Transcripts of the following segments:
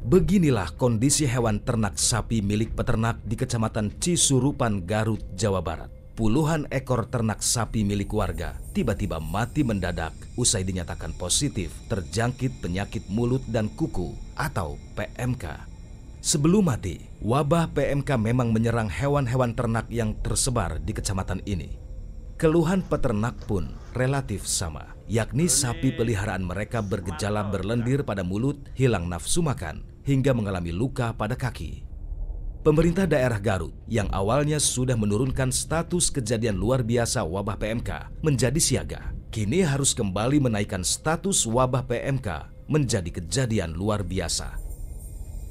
Beginilah kondisi hewan ternak sapi milik peternak di Kecamatan Cisurupan, Garut, Jawa Barat. Puluhan ekor ternak sapi milik warga tiba-tiba mati mendadak usai dinyatakan positif terjangkit penyakit mulut dan kuku atau PMK. Sebelum mati, wabah PMK memang menyerang hewan-hewan ternak yang tersebar di kecamatan ini. Keluhan peternak pun relatif sama, yakni sapi peliharaan mereka bergejala berlendir pada mulut, hilang nafsu makan, hingga mengalami luka pada kaki. Pemerintah daerah Garut yang awalnya sudah menurunkan status kejadian luar biasa wabah PMK menjadi siaga, kini harus kembali menaikkan status wabah PMK menjadi kejadian luar biasa.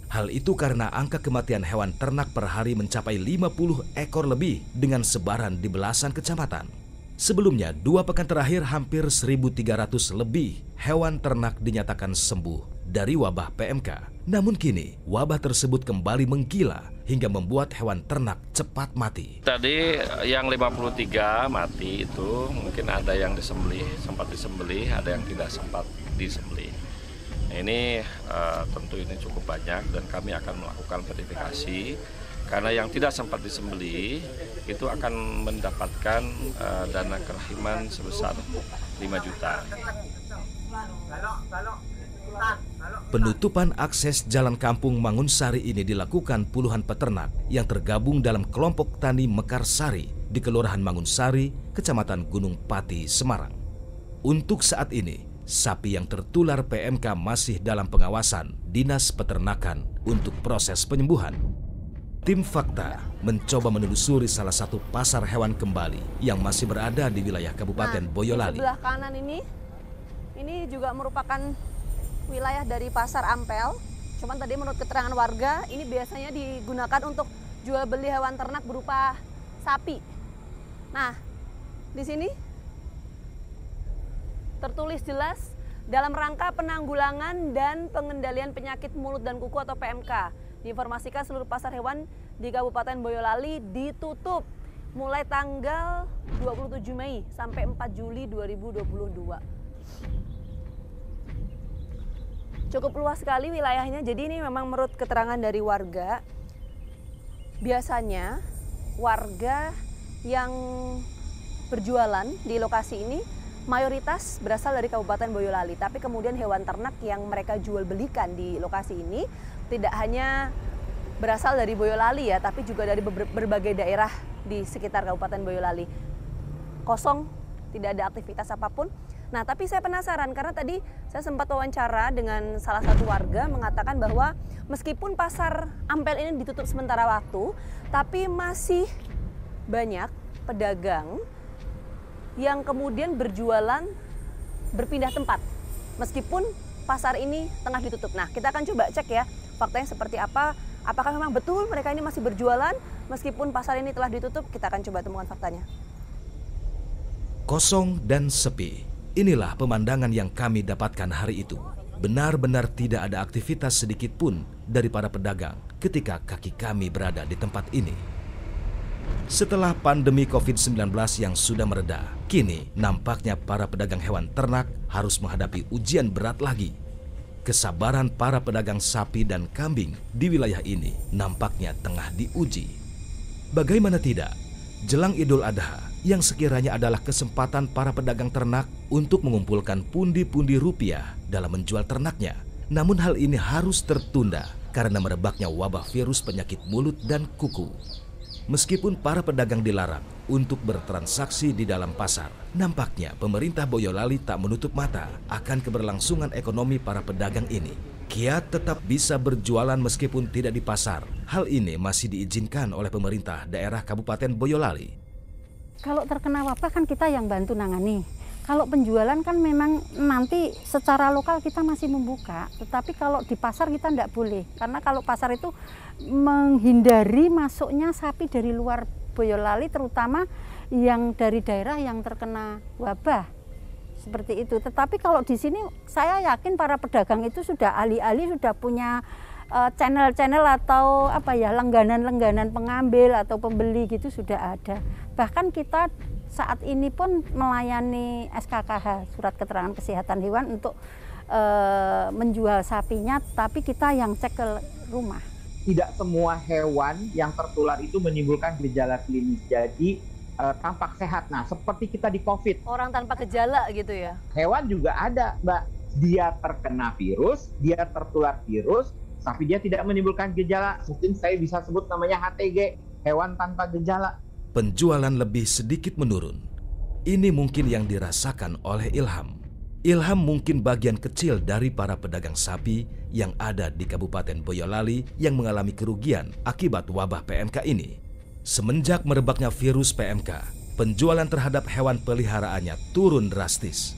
Hal itu karena angka kematian hewan ternak per hari mencapai 50 ekor lebih dengan sebaran di belasan kecamatan. Sebelumnya, 2 pekan terakhir hampir 1.300 lebih hewan ternak dinyatakan sembuh dari wabah PMK. Namun kini, wabah tersebut kembali menggila hingga membuat hewan ternak cepat mati. Tadi yang 53 mati itu mungkin ada yang sempat disembelih, ada yang tidak sempat disembelih. Ini tentu ini cukup banyak dan kami akan melakukan verifikasi karena yang tidak sempat disembelih itu akan mendapatkan dana kerahiman sebesar 5 juta. Penutupan akses jalan kampung Mangunsari ini dilakukan puluhan peternak yang tergabung dalam kelompok tani Mekarsari di Kelurahan Mangunsari, Kecamatan Gunung Pati, Semarang. Untuk saat ini, sapi yang tertular PMK masih dalam pengawasan Dinas Peternakan untuk proses penyembuhan. Tim Fakta mencoba menelusuri salah satu pasar hewan kembali yang masih berada di wilayah Kabupaten Boyolali. Di sebelah kanan ini juga merupakan wilayah dari Pasar Ampel. Cuman tadi menurut keterangan warga, ini biasanya digunakan untuk jual beli hewan ternak berupa sapi. Nah, di sini tertulis jelas dalam rangka penanggulangan dan pengendalian penyakit mulut dan kuku atau PMK. Diinformasikan seluruh pasar hewan di Kabupaten Boyolali ditutup mulai tanggal 27 Mei sampai 4 Juli 2022. Cukup luas sekali wilayahnya, jadi ini memang menurut keterangan dari warga, biasanya warga yang berjualan di lokasi ini mayoritas berasal dari Kabupaten Boyolali, tapi kemudian hewan ternak yang mereka jual belikan di lokasi ini tidak hanya berasal dari Boyolali ya, tapi juga dari berbagai daerah di sekitar Kabupaten Boyolali. Kosong, tidak ada aktivitas apapun. Nah, tapi saya penasaran karena tadi saya sempat wawancara dengan salah satu warga mengatakan bahwa meskipun pasar Ampel ini ditutup sementara waktu, tapi masih banyak pedagang yang kemudian berjualan berpindah tempat meskipun pasar ini tengah ditutup. Nah, kita akan coba cek ya faktanya seperti apa. Apakah memang betul mereka ini masih berjualan meskipun pasar ini telah ditutup? Kita akan coba temukan faktanya. Kosong dan sepi. Inilah pemandangan yang kami dapatkan hari itu. Benar-benar tidak ada aktivitas sedikit pun dari para pedagang ketika kaki kami berada di tempat ini. Setelah pandemi COVID-19 yang sudah mereda, kini nampaknya para pedagang hewan ternak harus menghadapi ujian berat lagi. Kesabaran para pedagang sapi dan kambing di wilayah ini nampaknya tengah diuji. Bagaimana tidak, jelang Idul Adha yang sekiranya adalah kesempatan para pedagang ternak untuk mengumpulkan pundi-pundi rupiah dalam menjual ternaknya. Namun hal ini harus tertunda karena merebaknya wabah virus penyakit mulut dan kuku. Meskipun para pedagang dilarang untuk bertransaksi di dalam pasar, nampaknya pemerintah Boyolali tak menutup mata akan keberlangsungan ekonomi para pedagang ini. Kiat tetap bisa berjualan meskipun tidak di pasar. Hal ini masih diizinkan oleh pemerintah daerah Kabupaten Boyolali. Kalau terkena wabah kan kita yang bantu nangani. Kalau penjualan kan memang nanti secara lokal kita masih membuka. Tetapi kalau di pasar kita tidak boleh. Karena kalau pasar itu menghindari masuknya sapi dari luar Boyolali, terutama yang dari daerah yang terkena wabah. Seperti itu. Tetapi kalau di sini saya yakin para pedagang itu sudah alih-alih sudah punya channel-channel atau langganan-langganan pengambil atau pembeli gitu sudah ada. Bahkan kita saat ini pun melayani SKKH, surat keterangan kesehatan hewan, untuk menjual sapinya, tapi kita yang cek ke rumah. Tidak semua hewan yang tertular itu menimbulkan gejala klinis. Jadi tampak sehat. Nah, seperti kita di COVID. Orang tanpa gejala gitu ya? Hewan juga ada, Mbak. Dia terkena virus, dia tertular virus, tapi dia tidak menimbulkan gejala. Mungkin saya bisa sebut namanya HTG, hewan tanpa gejala. Penjualan lebih sedikit menurun. Ini mungkin yang dirasakan oleh Ilham. Ilham mungkin bagian kecil dari para pedagang sapi yang ada di Kabupaten Boyolali yang mengalami kerugian akibat wabah PMK ini. Semenjak merebaknya virus PMK, penjualan terhadap hewan peliharaannya turun drastis.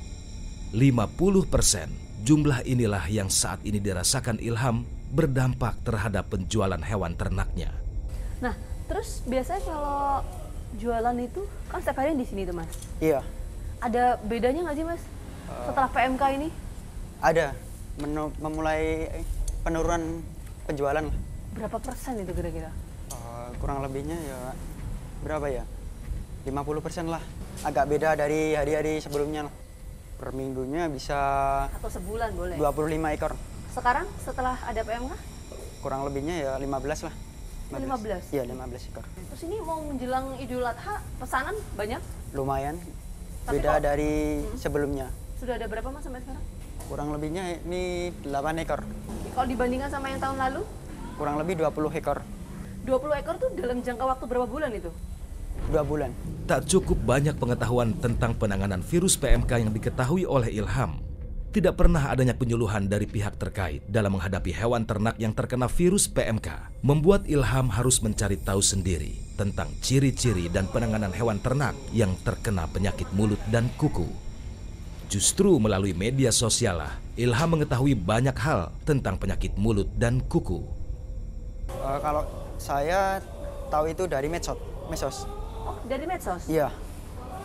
50% jumlah inilah yang saat ini dirasakan Ilham berdampak terhadap penjualan hewan ternaknya. Nah, terus biasanya kalau jualan itu kan setiap hari di sini tuh, Mas? Iya. Ada bedanya nggak sih, Mas? Setelah PMK ini? Ada, memulai penurunan penjualan. Berapa persen itu kira-kira? Kurang lebihnya ya berapa ya? 50% lah. Agak beda dari hari-hari sebelumnya lah. Per minggunya bisa Atau sebulan boleh? 25 ekor. Sekarang setelah ada PMK? Kurang lebihnya ya 15 lah. 15? Iya, 15 ekor. Terus ini mau menjelang Idul Adha, pesanan banyak? Lumayan. Tapi Beda kok- dari sebelumnya. Sudah ada berapa, Mas, sampai sekarang? Kurang lebihnya ini 8 ekor. Kalau dibandingkan sama yang tahun lalu, Kurang lebih 20 ekor. 20 ekor tuh dalam jangka waktu berapa bulan itu? 2 bulan. Tak cukup banyak pengetahuan tentang penanganan virus PMK yang diketahui oleh Ilham. Tidak pernah adanya penyuluhan dari pihak terkait dalam menghadapi hewan ternak yang terkena virus PMK, membuat Ilham harus mencari tahu sendiri tentang ciri-ciri dan penanganan hewan ternak yang terkena penyakit mulut dan kuku. Justru melalui media sosial lah, Ilham mengetahui banyak hal tentang penyakit mulut dan kuku. Kalau saya tahu itu dari medsos. Oh, dari medsos? Iya.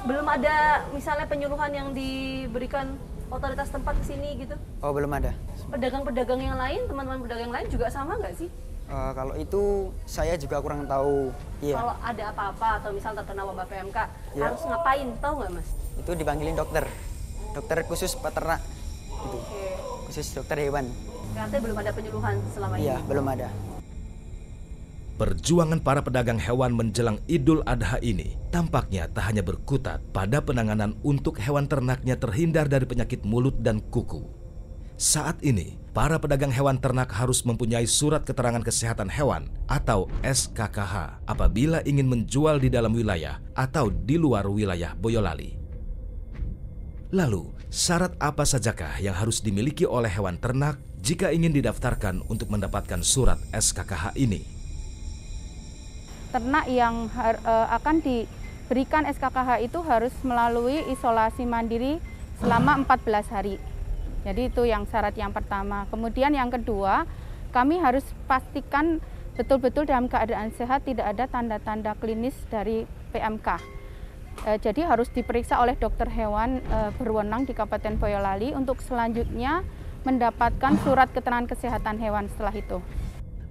Belum ada misalnya penyuluhan yang diberikan otoritas tempat ke sini gitu? Oh, belum ada. Pedagang-pedagang yang lain, teman-teman pedagang lain juga sama nggak sih? Kalau itu saya juga kurang tahu. Iya. Kalau ada apa-apa atau misal terkena wabah PMK, Iya. harus ngapain? Tahu nggak, Mas? Itu dipanggilin dokter khusus peternak itu, khusus dokter hewan. Berarti belum ada penyuluhan selama Iya, ini? belum ada. Perjuangan para pedagang hewan menjelang Idul Adha ini tampaknya tak hanya berkutat pada penanganan untuk hewan ternaknya terhindar dari penyakit mulut dan kuku. Saat ini, para pedagang hewan ternak harus mempunyai surat keterangan kesehatan hewan atau SKKH apabila ingin menjual di dalam wilayah atau di luar wilayah Boyolali. Lalu, syarat apa sajakah yang harus dimiliki oleh hewan ternak jika ingin didaftarkan untuk mendapatkan surat SKKH ini? Ternak yang akan diberikan SKKH itu harus melalui isolasi mandiri selama 14 hari. Jadi itu yang syarat yang pertama. Kemudian yang kedua, kami harus pastikan betul-betul dalam keadaan sehat, tidak ada tanda-tanda klinis dari PMK. Jadi harus diperiksa oleh dokter hewan berwenang di Kabupaten Boyolali untuk selanjutnya mendapatkan surat keterangan kesehatan hewan setelah itu.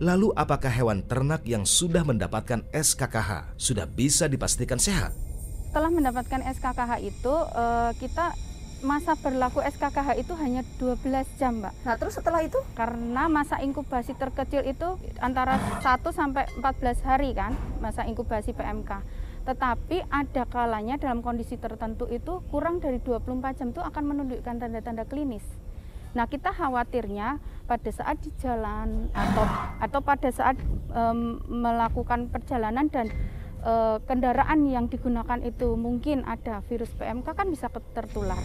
Lalu apakah hewan ternak yang sudah mendapatkan SKKH sudah bisa dipastikan sehat? Setelah mendapatkan SKKH itu, kita masa berlaku SKKH itu hanya 12 jam, Mbak. Nah, terus setelah itu? Karena masa inkubasi terkecil itu antara 1 sampai 14 hari kan, masa inkubasi PMK. Tetapi ada kalanya dalam kondisi tertentu itu kurang dari 24 jam itu akan menunjukkan tanda-tanda klinis. Nah, kita khawatirnya pada saat di jalan atau pada saat melakukan perjalanan dan kendaraan yang digunakan itu mungkin ada virus PMK kan bisa tertular.